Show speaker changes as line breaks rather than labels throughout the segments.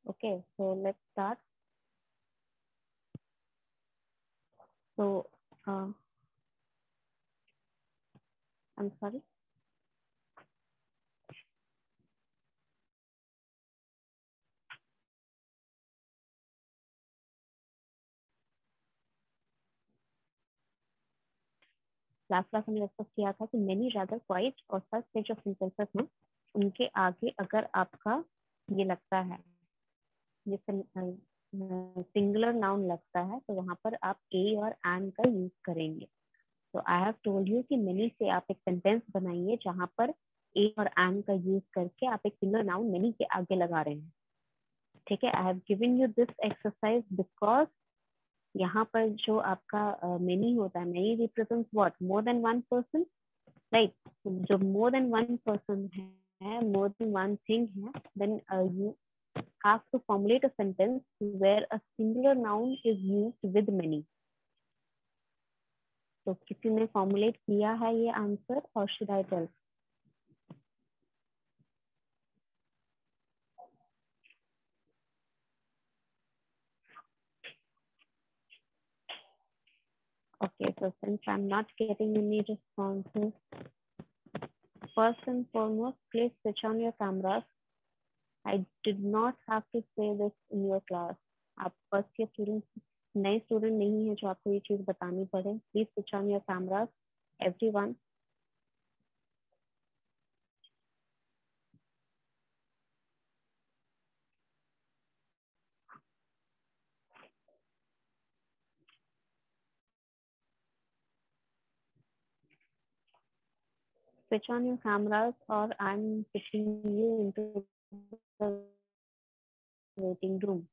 Okay, so let's start. So I'm sorry. Last class हमने discuss किया था कि मेनी रादर क्वाइट और फर्स्ट स्टेज ऑफ सिंथेसिस में उनके आगे अगर आपका ये लगता है, जैसे सिंगुलर नाउन लगता है, तो वहां पर आप ए और एन का यूज करेंगे. तो आई हैव टोल्ड यू कि मेनी से आप एक सेंटेंस बनाइए जहां पर ए और एन का यूज करके आप एक सिंगल नाउन मेनी के आगे लगा रहे हैं. ठीक है, I have given you this exercise because यहाँ पर जो आपका मेनी होता है, many represents what, more than one person, right. जो मोर देन वन पर्सन है, मोर देन वन थिंग है, then you have to formulate a sentence where a singular noun is used with many. तो किसी ने formulate किया है ये answer, or should I tell? Okay, so since I'm not getting any responses, first and foremost, please switch on your cameras. I did not have to say this in your class. आप first के student, नए student नहीं है जो आपको ये चीज बतानी पड़े. Please switch on your cameras everyone. Switch on your cameras or I'm pushing you into the waiting room.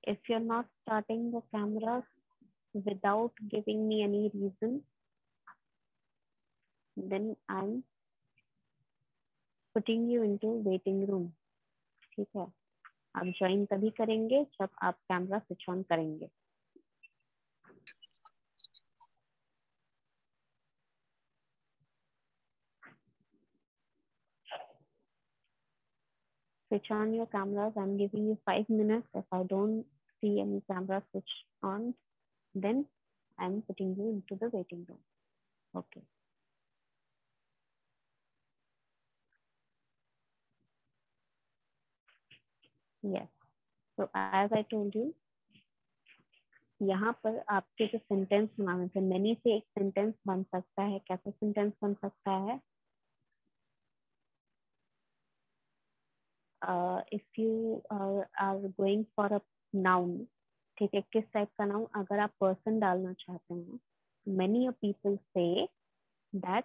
If you're not starting the cameras without giving me any reason, then I'm putting you into waiting room. ठीक है, आप join तभी करेंगे जब आप camera switch on करेंगे. Switch on your cameras. I'm giving you 5 minutes. If I don't see any camera switch on, then I'm putting you into the waiting room. Okay. Yes. So as I told you, यहाँ पर आपके जो sentence बनाने थे, many से एक sentence बन सकता है. कैसे सेंटेंस बन सकता है? If you are going for a noun, ठीक है, किस टाइप का नाउन, अगर आप पर्सन डालना चाहते हैं, many of people say that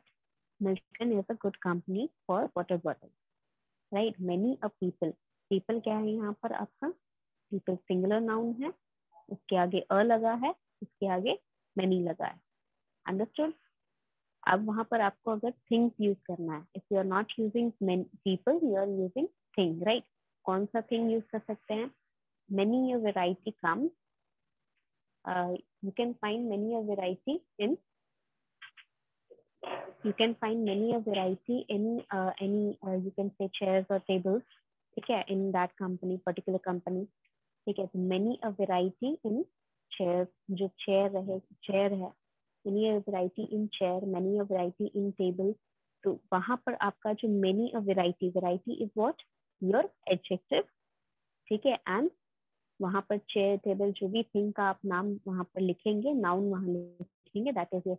Milton is a good company for water bottle, right. Many of people, people क्या है यहाँ पर आपका? पीपल सिंगुलर नाउन है, उसके आगे अ लगा है, उसके आगे मेनी लगा है. अंडरस्टूड? अब वहां पर आपको अगर थिंग्स यूज करना है, if you are not using people, you are using thing, right. कौन सा थिंग यूज कर सकते हैं? Many a variety comes, you can find many a variety in, you can find many a variety in any you can say chairs or tables, ठीक है, in that company, particular company. ठीक है, तो many a variety in chairs, जो chair रहे, chair है, many a variety in chair, many a variety in table. तो वहां पर आपका जो many a variety, variety is what, your adjective, ठीक है. एंड वहां पर चेयर, टेबल, जो भी थिंग का आप नाम वहां पर लिखेंगे, नाउन वहां लिखेंगे, that is your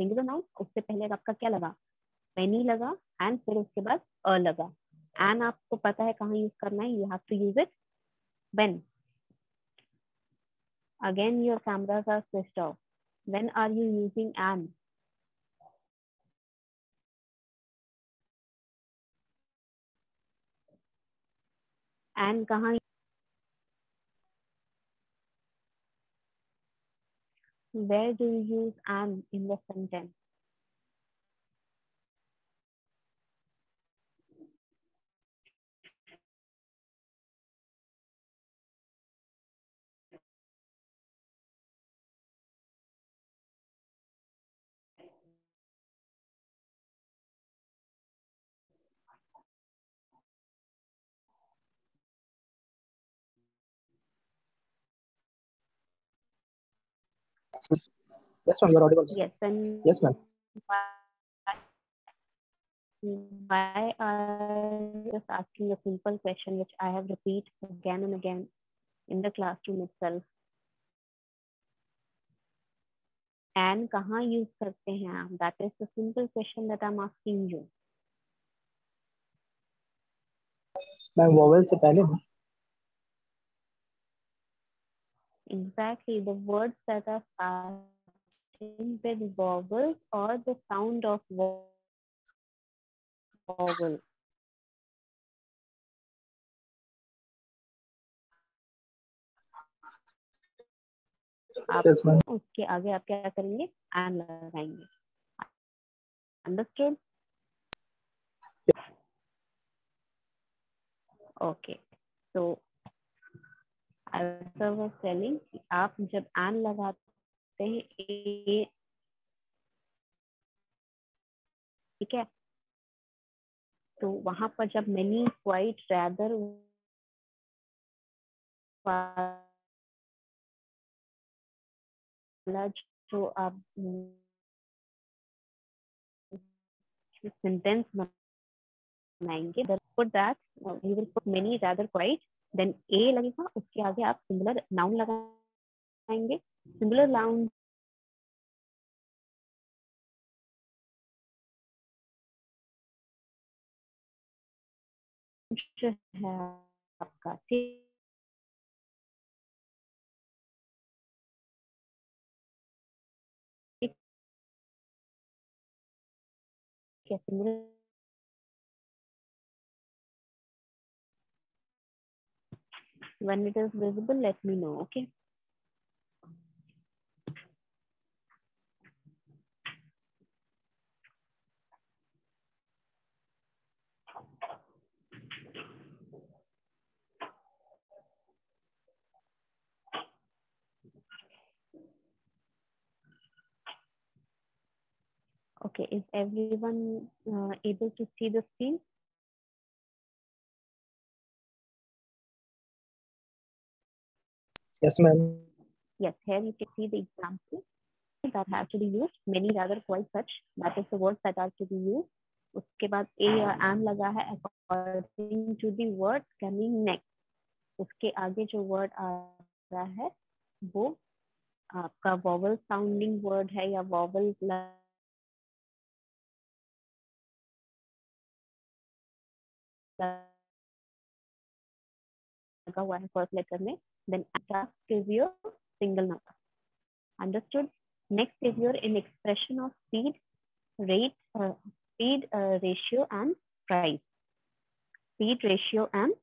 singular noun. उससे पहले आपका क्या लगा? मेनी लगा, एंड फिर उसके बाद अ लगा. एंड आपको पता है कहाँ यूज करना है, you have to use it when, Again, your cameras are switched off. When are you using an? And कहाँ? Where do you use an in the sentence?
Yes, ma'am, you're audible.
Yes, and
Yes, ma'am.
why are you just asking a simple question which I have repeated again and again in the classroom itself? And कहाँ use करते हैं आप? That is the simple question that I'm asking you.
Ma'am vowel से पहले ना
Exactly, the words that are starting with vowels or the sound of vowel. आप
yes, ma'am.
उसके आगे आप क्या करेंगे? एंड लगाएंगे. Understood? Okay. So as I was telling, आप जब एंड लगाते हैं ए, ठीक है, तो वहां पर जब many, quite, rather वाला जो आप सेंटेंस बनाएंगे, put that you will put many, rather, quite, then a लगेगा, उसके आगे आप सिंगुलर नाउन लगाएंगे. सिंगुलर नाउन जो है आपका, ठीक है, singular. When it is visible, let me know. Okay. Okay, is everyone able to see the screen?
Yes, ma'am.
Yes, here you can see the example that have to be used. Many, rather, quite, such. That is the words that are to be used. उसके बाद a या am लगा है according to the word coming next. उसके आगे जो word आ रहा है वो आपका vowel sounding word है या vowel लगा हुआ है फर्स्ट लेटर में. Then is your single number. Understood? Next is your in expression of speed, rate, speed, ratio, and price. Speed, ratio, and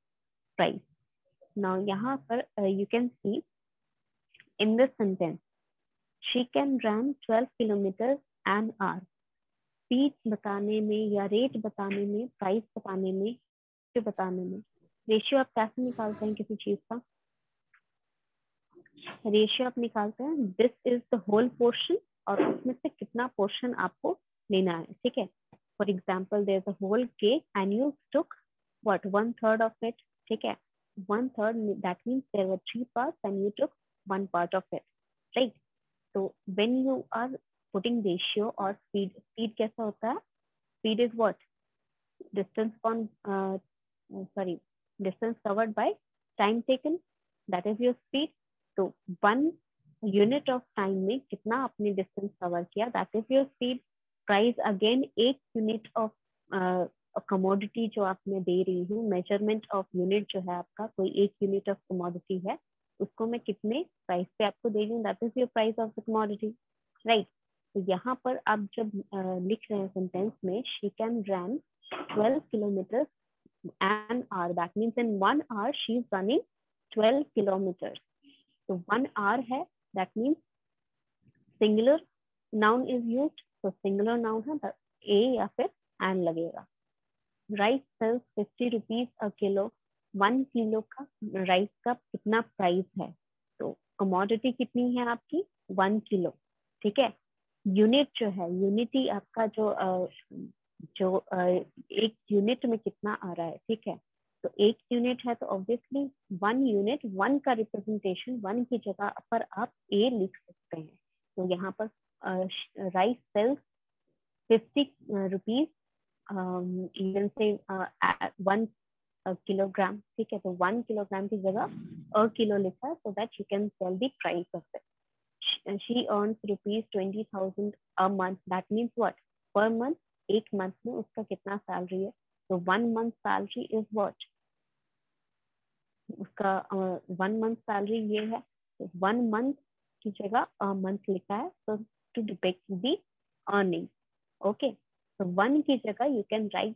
price. Now, यहाँ पर you can see in this sentence, she can run 12 kilometers an hour. Speed बताने में या rate बताने में, price बताने में, बताने में, रेशियो आप कैसे निकालते हैं किसी चीज का? रेशियो आप निकालते हैं this is the whole portion और उसमें से कितना पोर्शन आपको लेना है. ठीक है, for example there is a whole cake and you took what 1/3 of it. ठीक है, 1/3 that means there were 3 parts and you took 1 part of it, right? तो when you are putting ratio और speed, speed कैसा होता है? Speed is what? Distance on sorry distance covered by time taken, that is your speed. तो 1 unit of time में कितना आपने distance cover किया, that is your speed. Price again 1 unit of commodity जो आपने दे रही हूँ, मेजरमेंट ऑफ यूनिट जो है आपका, कोई 1 यूनिट ऑफ कमोडिटी है, उसको मैं कितने प्राइस पे आपको दे रही हूँ, that is your price of the commodity, right. तो यहाँ पर आप जब लिख रहे हैं सेंटेंस में, she can run 12 kilometre an hour, that means in 1 hour she is running 12 kilometers. So 1 hour है, that means singular noun is used, so singular noun है, a या फिर an लगेगा। Rice sells 50 rupees a kilo, 1 kilo का rice का कितना price है, तो कमोडिटी कितनी है आपकी 1 किलो, ठीक है। यूनिट जो है, यूनिटी आपका जो एक यूनिट में कितना आ रहा है, ठीक है। तो एक यूनिट है तो ऑब्वियसली 1 यूनिट, 1 का रिप्रेजेंटेशन 1 की जगह पर आप ए लिख सकते हैं। तो यहाँ पर राइस सेल्स 50 रुपीज, इवन से 1 किलोग्राम, ठीक है। तो 1 किलोग्राम की जगह अ किलो लिखा है, so that you can tell the price of it. She earns rupees 20,000 a month. That means what? Per month, एक मंथ में उसका कितना सैलरी है, तो 1 month सैलरी इज व्हाट, उसका 1 month सैलरी ये है, तो 1 month की जगह अ मंथ लिखा है, तो to depict the earning, okay. तो 1 की जगह यू कैन राइट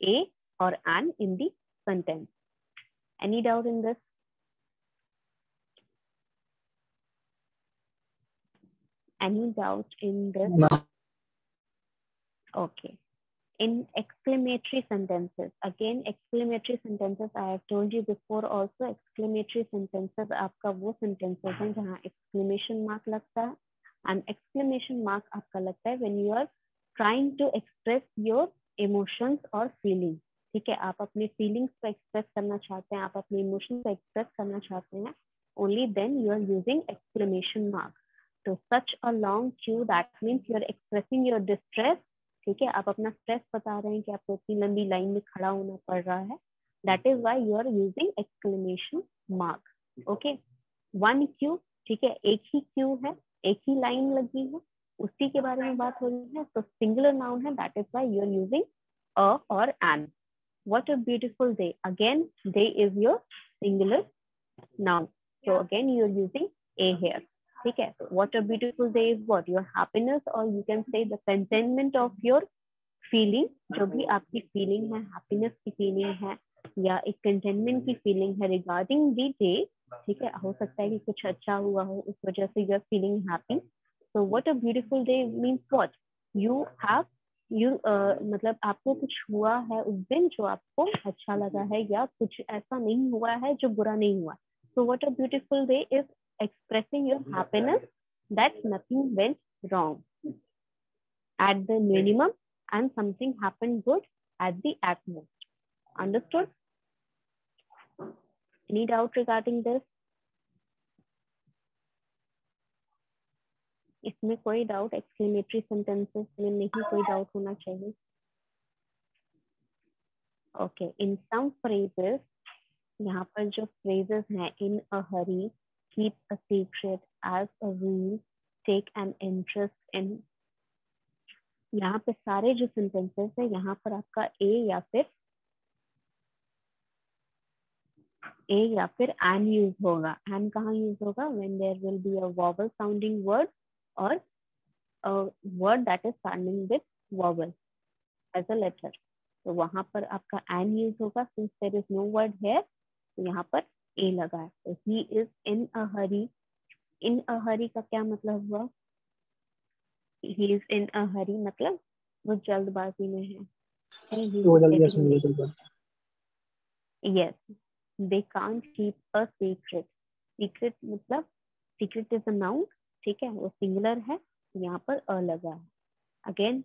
ए और N in the sentence. Any doubt in this? Any doubt in this?
No.
Okay. In exclamatory sentences, again exclamatory sentences I have told you before also, exclamatory sentences आपका वो sentences हैं जहाँ exclamation mark लगता है, and exclamation mark आपका लगता है when you are trying to express your emotions or feelings, ठीक है। आप अपने feelings को express करना चाहते हैं, आप अपने emotions को express करना चाहते हैं, only then you are using exclamation mark. तो such a long queue, that means you are expressing your distress, ठीक है। आप अपना स्ट्रेस बता रहे हैं कि आपको इतनी लंबी लाइन में खड़ा होना पड़ रहा है, that is why you are using exclamation mark, okay. 1 Q, ठीक है, एक ही क्यू है, एक ही लाइन लगी है, उसी के बारे में बात हो रही है, तो सिंगुलर नाउन है, that is why you are using a और an. What a beautiful day, again day is your singular noun, so again you are using a here, ठीक है। what a beautiful day is what, your happiness, or you can say the contentment of your feeling, जो भी आपकी feeling है, happiness की feeling है या एक कंटेनमेंट की फीलिंग है रिगार्डिंग दी डे, ठीक है। हो सकता है कि कुछ अच्छा हुआ हो, उस वजह से you are feeling happy. So what a beautiful day means what, you have मतलब आपको कुछ हुआ है उस दिन जो आपको अच्छा लगा है, या कुछ ऐसा नहीं हुआ है जो बुरा नहीं हुआ। So what a beautiful day is expressing your happiness that nothing went wrong at the minimum and something happened good at the utmost. Understood? Any doubt regarding this? इसमें कोई डाउट, एक्सक्लेमेटरी सेंटेंसेस में नहीं कोई doubt होना चाहिए। Okay, इन सम phrases, यहाँ पर जो फ्रेजेस हैं, in a hurry, keep a secret, as a rule, take an interest in, यहाँ पे सारे जो सेंटेंसेस है, यहाँ पर आपका ए या फिर एन यूज होगा। एन कहाँ यूज होगा? When there will be a vowel sounding word और a word that is starting with vowel as a letter, तो वहां पर आपका एन यूज होगा। since there is no word here, तो यहाँ पर ए लगा है। तो he is in a hurry, in a hurry का क्या मतलब हुआ? he is in a hurry मतलब वो जल्दबाजी में है।
वो जल्दी से मिल गया।
Yes, they can't keep a secret. Secret मतलब secret is a noun, ठीक है, वो सिंगुलर है, यहाँ पर अ लगा है। Again,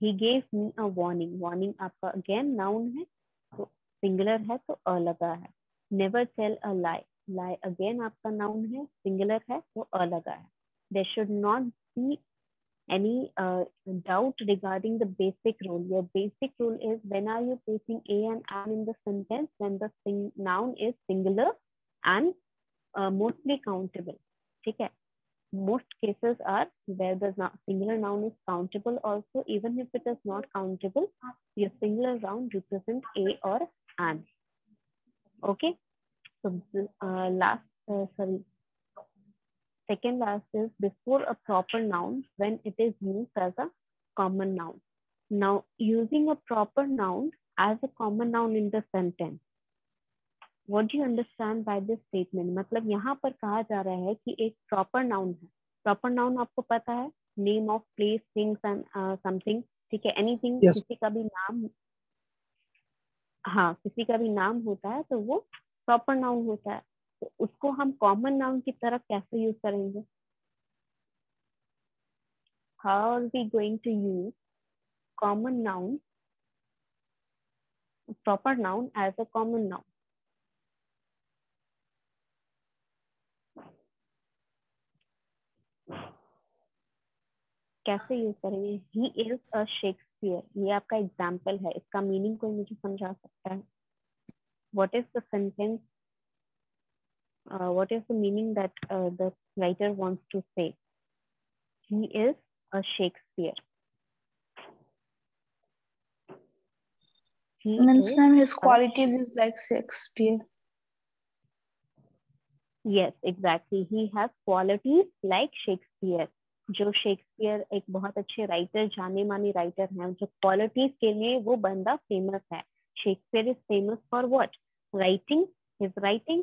he gave me a warning. Warning आपका again noun है, तो सिंगुलर है तो अ लगा है। Never tell a lie. Lie again आपका noun है, सिंगुलर है तो अ लगा है। There should not be any doubt regarding the basic rule. Your basic rule is, when are you placing a and an in the sentence? When the noun is singular and mostly countable, ठीक है। Most cases are where the singular noun is countable also. Even if it is not countable, your singular noun represents a or an. Okay. So last sorry, second last is before a proper noun when it is used as a common noun. Now, using a proper noun as a common noun in the sentence. What do you understand by this statement? मतलब यहाँ पर कहा जा रहा है कि एक proper noun है. Proper noun आपको पता है, name of place, things and something. ठीक है, anything.
Yes.
किसी का भी नाम, हाँ, किसी का भी नाम होता है तो वो proper noun होता है. तो उसको हम common noun की तरफ कैसे use करेंगे? How are we going to use common noun, proper noun as a common noun? कैसे यूज करेंगे? ही इज अ शेक्सपियर, ये आपका एग्जाम्पल है, इसका मीनिंग कोई मुझे समझा सकता है? What is the sentence, what is the meaning that the writer wants to say? He is a Shakespeare.
Means ma'am, his qualities is like Shakespeare.
Yes, exactly. He has qualities like Shakespeare. जो Shakespeare एक बहुत अच्छे writer, जाने माने writer हैं, जो qualities के लिए वो बंदा फेमस है. Shakespeare is famous for what? Writing, his writing.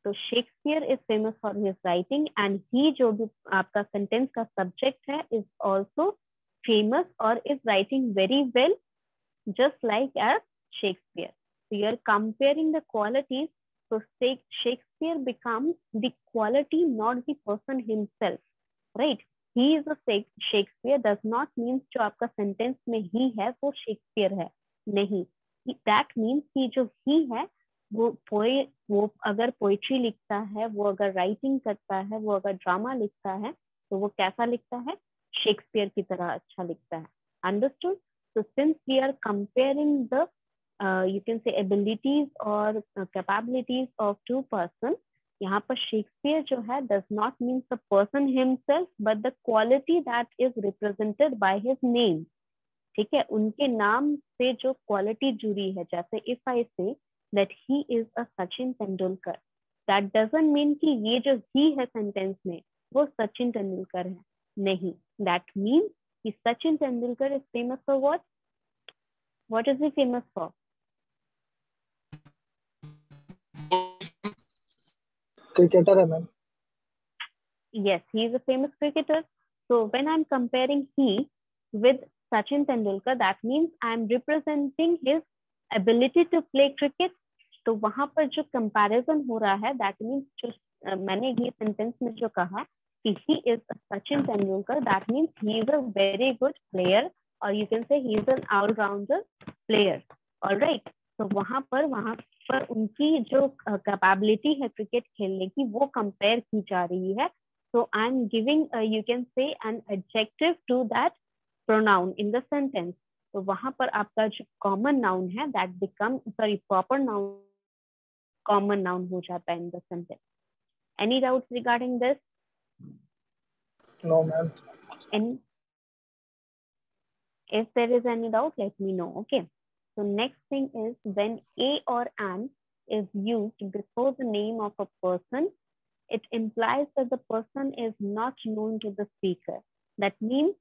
तो Shakespeare is famous for his writing and he, जो भी आपका सेंटेंस का सब्जेक्ट है, इज ऑल्सो फेमस और is writing very well just like as Shakespeare. So you are comparing the qualities. So Shakespeare becomes the quality, not the person himself, right? He is a Shakespeare does not mean जो आपका sentence में he है वो Shakespeare है, नहीं. That means कि जो he है वो अगर पोइट्री लिखता है, वो अगर राइटिंग करता है, वो अगर ड्रामा लिखता है, तो वो कैसा लिखता है? शेक्सपियर की तरह अच्छा लिखता है. Understood? So since we are comparing the, you can say abilities or capabilities of two persons, यहाँ पर शेक्सपियर जो है does not mean the person himself, but the quality that is represented by his name. ठीक है, उनके नाम से जो क्वालिटी जुड़ी है. जैसे if I say that he is a Sachin Tendulkar, that doesn't mean कि ये जो he है सेंटेंस में वो सचिन तेंदुलकर है, नहीं. That means Sachin Tendulkar is famous for what? What is he famous for?
Cricketer है ma'am.
Yes, he is a famous cricketer. So when I'm comparing he with Sachin Tendulkar, that means I'm representing his ability to play cricket. तो वहां पर जो comparison हो रहा है, that means जो मैंने ये sentence में जो कहा कि he is Sachin Tendulkar, that means he is a very good player, or you can say he is an all-rounder player. All right. तो वहां पर उनकी जो कैपेबिलिटी है क्रिकेट खेलने की वो कंपेयर की जा रही है. So I'm giving you can say an adjective to that pronoun in the sentence. तो वहां पर आपका जो common noun है that become proper noun common noun हो जाता है in the sentence. Any doubts regarding this?
No ma'am.
And if there is any doubt, let me know. Okay. So next thing is when a or an is used before the name of a person, it implies that the person is not known to the speaker. That means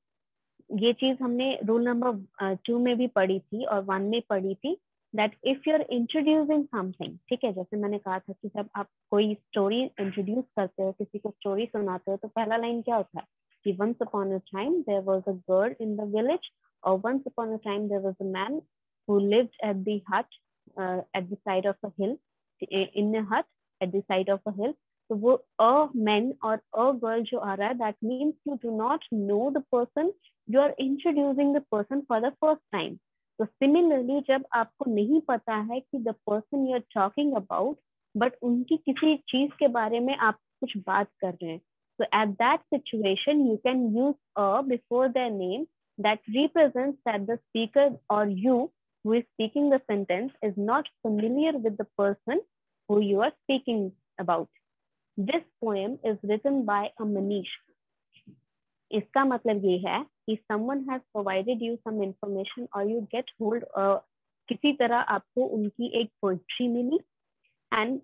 ये चीज हमने rule number 2 में भी पढ़ी थी और 1 में पढ़ी थी, that if you're introducing something, ठीक है, जैसे मैंने कहा था कि जब आप कोई स्टोरी इंट्रोड्यूस करते हो, किसी को स्टोरी सुनाते हो, तो पहला लाइन क्या होता है कि once upon a time there was a girl in the village, or once upon a time there was a man who lived at the hut at the side of a hill, in a hut at the side of a hill. तो वो a man और a girl जो आ रहा है, that means you do not know the person, you are introducing the person for the first time. So similarly, जब आपको नहीं पता है कि the person you are talking about, but उनकी किसी चीज के बारे में आप कुछ बात कर रहे हैं, so at that situation you can use a before their name that represents that the speaker or you who is speaking the sentence is not familiar with the person who you are speaking about. This poem is written by a Manish. इसका मतलब ये है कि someone has provided you some information or you get hold किसी तरह आपको उनकी एक पोइट्री मिली and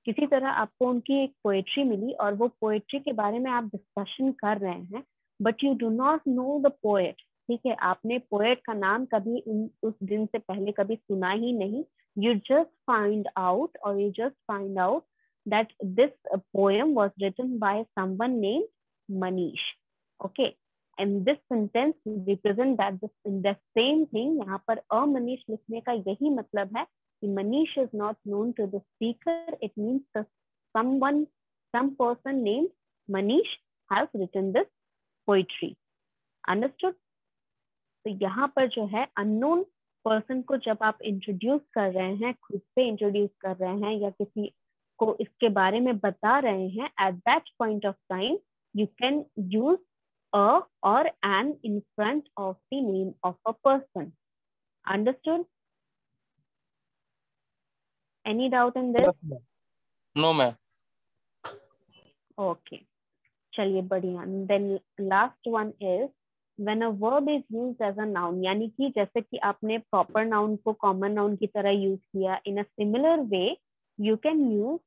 किसी तरह आपको उनकी एक पोएट्री मिली और वो पोएट्री के बारे में आप डिस्कशन कर रहे हैं, but you do not know the poet, ठीक है, आपने पोएट का नाम कभी उस दिन से पहले कभी सुना ही नहीं. You just find out, or you just find out that this poem was written by someone named Manish. Okay, and this sentence represent that the same thing. यहाँ पर Manish लिखने का यही मतलब है कि Manish is not known to the speaker. It means some person named Manish has written this poetry. Understood? तो यहाँ पर जो है unknown पर्सन को जब आप इंट्रोड्यूस कर रहे हैं, खुद से इंट्रोड्यूस कर रहे हैं या किसी को इसके बारे में बता रहे हैं, at that point of time you can use a और N in front of the name of a person. Understood? Any doubt in this?
No ma'am.
Okay, चलिए बढ़िया. Then last one is when a verb is used as a noun, यानी कि जैसे कि आपने proper noun को common noun की तरह use किया, in a similar way you can use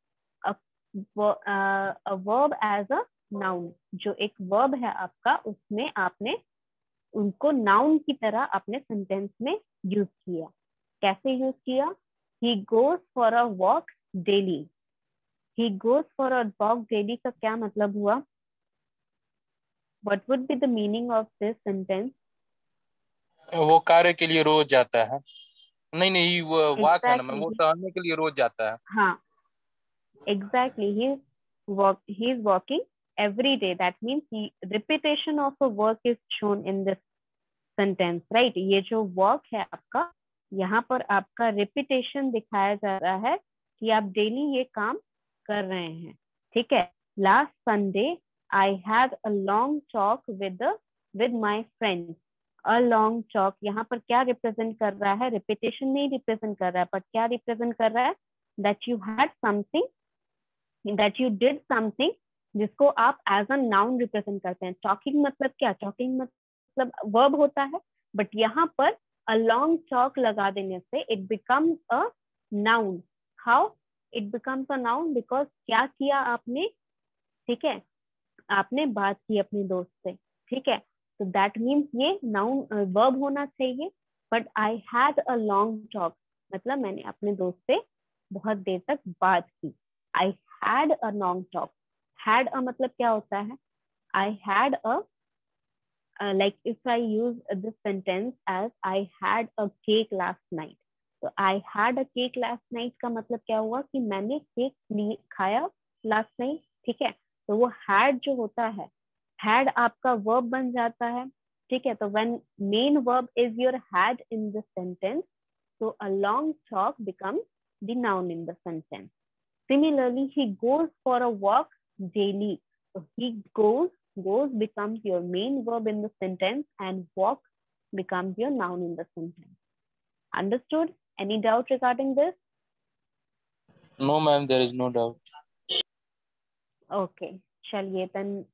a verb as a noun. जो एक verb है आपका, उसमें आपने उनको noun की तरह अपने sentence में use किया. कैसे use किया? He goes for a walk daily. He goes for a walk daily का क्या मतलब हुआ? What would be the meaning of this sentence?
वो कार्य के लिए रोज जाता है. नहीं वो वॉक है ना मैम, वो
Exactly.
टहलने के लिए रोज जाता है.
हाँ, exactly. He is walking every day. That means repetition of a work is shown in this sentence, right? ये जो work है आपका, यहाँ पर आपका repetition दिखाया जा रहा है कि आप daily ये काम कर रहे हैं. ठीक है? Last Sunday I had a long talk with my friends. A long talk यहाँ पर क्या represent कर रहा है? Repetition नहीं represent कर रहा है, but क्या represent कर रहा है? That you had something, that you did something, जिसको आप as a noun represent करते हैं. Talking मतलब क्या? Talking मतलब verb होता है, but यहाँ पर a long talk लगा देने से it becomes a noun. How it becomes a noun? Because क्या किया आपने? ठीक है, आपने बात की अपने दोस्त से. ठीक है, तो दैट मीन्स ये नाउन वर्ब होना चाहिए. But I had a long talk मतलब मैंने अपने दोस्त से बहुत देर तक बात की. I had a long talk. Had a मतलब क्या होता है? I had a like if I use this sentence as I had a cake last night. तो I had a cake last night का मतलब क्या हुआ कि मैंने केक खाया last night. ठीक है, तो वो had जो होता है, had आपका verb बन जाता है. ठीक है, तो when main verb is your had in the sentence, so a long talk becomes the noun in the sentence. Similarly, he goes for a walk daily. So he goes becomes your main verb in the sentence and walk becomes your noun in the sentence. Understood? Any doubt regarding this?
No ma'am, there is no doubt.
Okay, चलिए then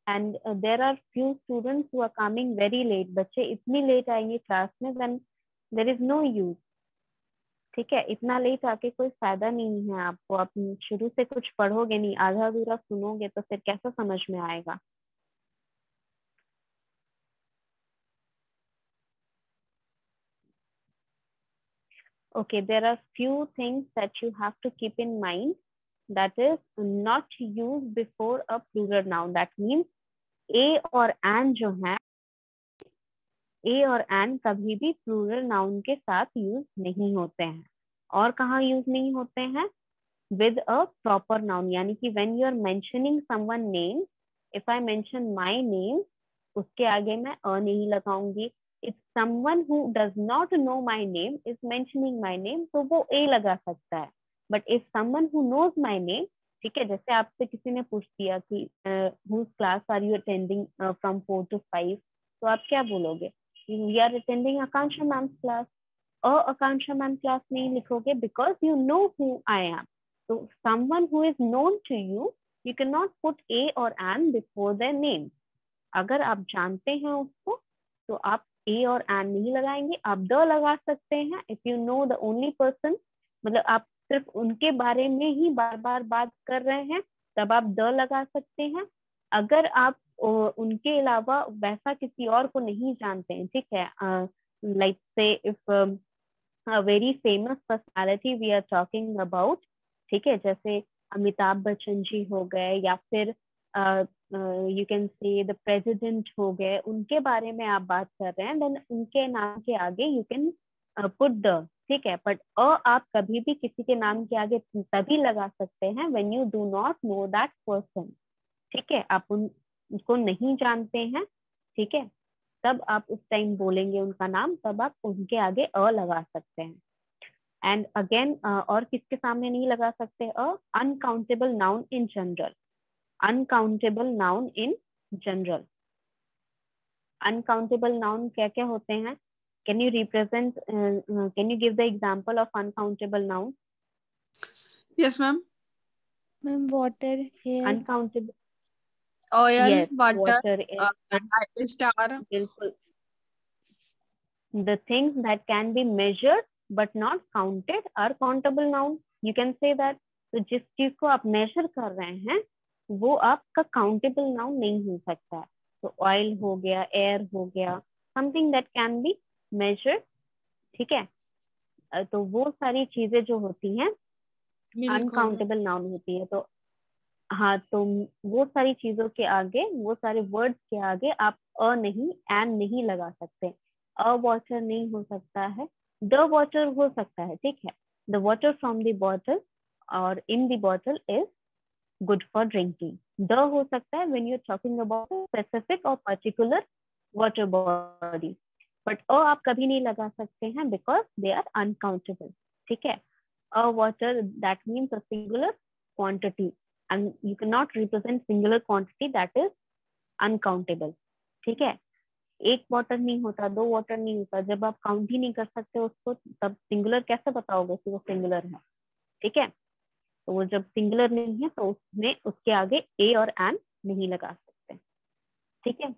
and there are few students who are coming very late. बच्चे इतनी late आएंगे class में, then there is no use. ठीक है, इतना late आके कोई फायदा नहीं है आपको. आप शुरू से कुछ पढ़ोगे नहीं, आधा अधूरा सुनोगे तो फिर कैसा समझ में आएगा? Okay, there are few things that you have to keep in mind. That is not used before a plural noun. That means a और an जो है, a और an कभी भी plural noun के साथ यूज नहीं होते हैं. और कहाँ यूज नहीं होते हैं? With a proper noun. यानी कि when you are mentioning someone name, if I mention my name, उसके आगे मैं a नहीं लगाऊंगी. If someone who does not know my name is mentioning my name, तो वो a लगा सकता है. But if someone who knows my name, ठीक है, जैसे आपसे किसी ने पूछ दिया कि whose class are you attending from 4 to 5, तो आप क्या बोलोगे? We are attending Akansha ma'am's class. Akansha ma'am class नहीं लिखोगे because you know who I am. So someone who is known to you, you cannot put a or an before their name. अगर आप जानते हैं उसको तो आप a और an नहीं लगाएंगे, आप the लगा सकते हैं. If you know the only person, मतलब आप सिर्फ उनके बारे में ही बार बार बात कर रहे हैं तब आप द लगा सकते हैं। अगर आप उनके अलावा वैसा किसी और को नहीं जानते हैं, ठीक है, like say if a very famous personality we are talking about, ठीक है, जैसे अमिताभ बच्चन जी हो गए या फिर you can say the president हो गए, उनके बारे में आप बात कर रहे हैं, देन उनके नाम के आगे यू कैन पुट द, ठीक है। बट आप कभी भी किसी के नाम के आगे तभी लगा सकते हैं when you do not know that person, ठीक है, आप उनको नहीं जानते हैं, ठीक है, तब आप उस टाइम बोलेंगे उनका नाम, तब आप उनके आगे लगा सकते हैं। एंड अगेन और किसके सामने नहीं लगा सकते? Uncountable noun in general, uncountable noun in general. Uncountable noun क्या क्या होते हैं? Can you represent, can you give the example of uncountable noun?
Yes, ma'am.
Ma'am, water, air.
Uncountable,
Oil,
yes,
water,
water, air,
star.
बिल्कुल। The things that can be measured but not counted are countable noun. You can say that. तो जिस चीज को आप major कर रहे हैं वो आपका काउंटेबल नाउन नहीं हो सकता है। तो ऑयल हो गया, एयर हो गया, something that can be measured, ठीक है। तो वो सारी चीजें जो होती हैं अनकाउंटेबल नाउन होती है। तो हाँ, तो वो सारी चीजों के आगे, वो सारे वर्ड्स के आगे आप नहीं, एंड नहीं लगा सकते। वाटर नहीं हो सकता है, द वाटर हो सकता है, ठीक है। The water from the bottle और in the bottle is good for drinking. The हो सकता है when you are talking about specific और पर्टिकुलर वाटर बॉडी, बट आप कभी नहीं लगा सकते हैं बिकॉज दे आर अनकाउंटेबल, ठीक है। Water that means a singular quantity and you cannot represent singular quantity that is uncountable, ठीक है। एक वाटर नहीं होता, दो वाटर नहीं होता, जब आप काउंट ही नहीं कर सकते उसको तब सिंगुलर कैसे बताओगे कि वो सिंगुलर है, ठीक है। तो वो जब सिंगुलर नहीं है तो उसमें उसके आगे ए और एन नहीं लगा सकते, ठीक है।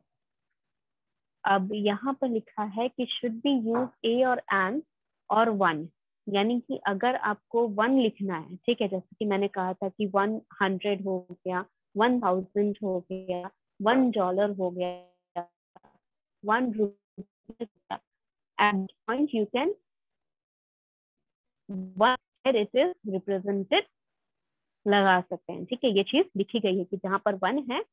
अब यहाँ पर लिखा है कि शुड बी यूज ए और एन और वन, यानी कि अगर आपको वन लिखना है, ठीक है, जैसे कि मैंने कहा था कि 100 हो गया, 1000 हो गया, $1 हो गया, ₹1 at point you can one where it is represented लगा सकते हैं, ठीक है। ये चीज लिखी गई है कि जहां पर वन है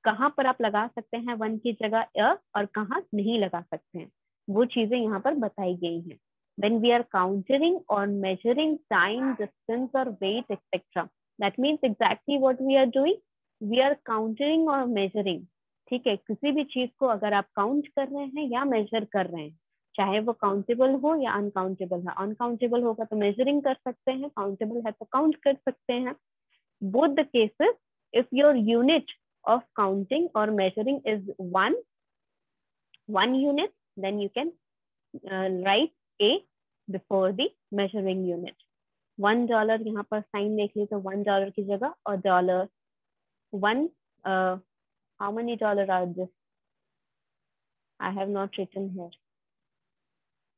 कहाँ पर आप लगा सकते हैं वन की जगह अ और कहाँ नहीं लगा सकते हैं, वो चीजें यहाँ पर बताई गई हैं। When we are counting or measuring time, distance or weight, etc. That means exactly what we are doing. We are counting or measuring. ठीक है, किसी भी चीज को अगर आप काउंट कर रहे हैं या मेजर कर रहे हैं, चाहे वो काउंटेबल हो या अनकाउंटेबल है। अनकाउंटेबल होगा तो मेजरिंग कर सकते हैं, काउंटेबल है तो काउंट कर सकते हैं। Both the cases, if your unit of counting or measuring is one unit, then you can write a before the measuring unit. $1 यहाँ पर साइन देख ली तो $1 की जगह और dollar one, how many dollar are this? I have not written here.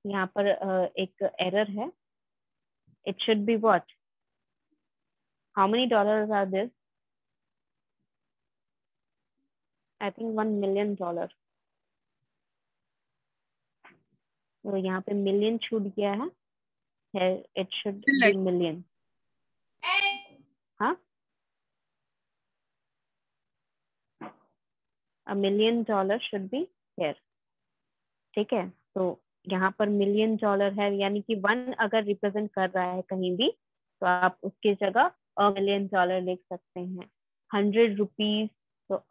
यहाँ पर एक एरर है, it should be what? How many dollars are this? I think $1 million. तो यहाँ पे मिलियन छूट गया है, it should be million. हाँ, $1 million should be here, ठीक है। तो यहाँ पर $1 million है, यानी कि वन अगर रिप्रेजेंट कर रहा है कहीं भी तो आप उसकी जगह $1 million लिख सकते हैं। 100 रुपीज तो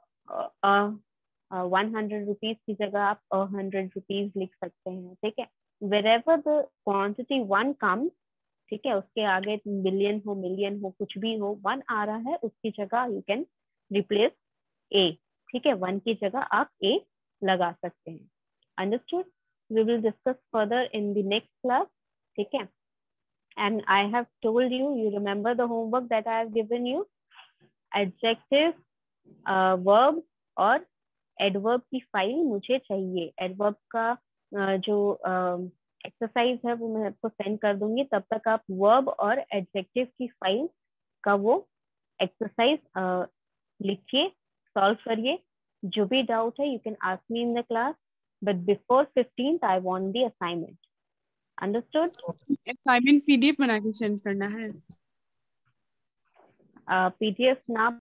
100 रुपीज की जगह आप 100 रुपीज लिख सकते हैं, ठीक है। wherever the quantity one comes, ठीक है, उसके आगे बिलियन हो, मिलियन हो, कुछ भी हो, वन आ रहा है उसकी जगह यू कैन रिप्लेस ए, ठीक है। वन की जगह आप ए लगा सकते हैं। Understood? We will discuss further in the next class, ठीक है। And I have told you, you remember the homework that I have given you, adjective, verb और एडवर्ब की फाइल मुझे चाहिए। एडवर्ब का जो एक्सरसाइज है वो मैं आपको सेंड कर दूंगी, तब तक आप वर्ब और एडजेक्टिव की फाइल का वो एक्सरसाइज लिखिए, सॉल्व करिए। जो भी डाउट है you can ask me in the class, but before 15th I want the assignment. Understood?
Assignment PDF बना के सेंड करना है।
पीडीएफ ना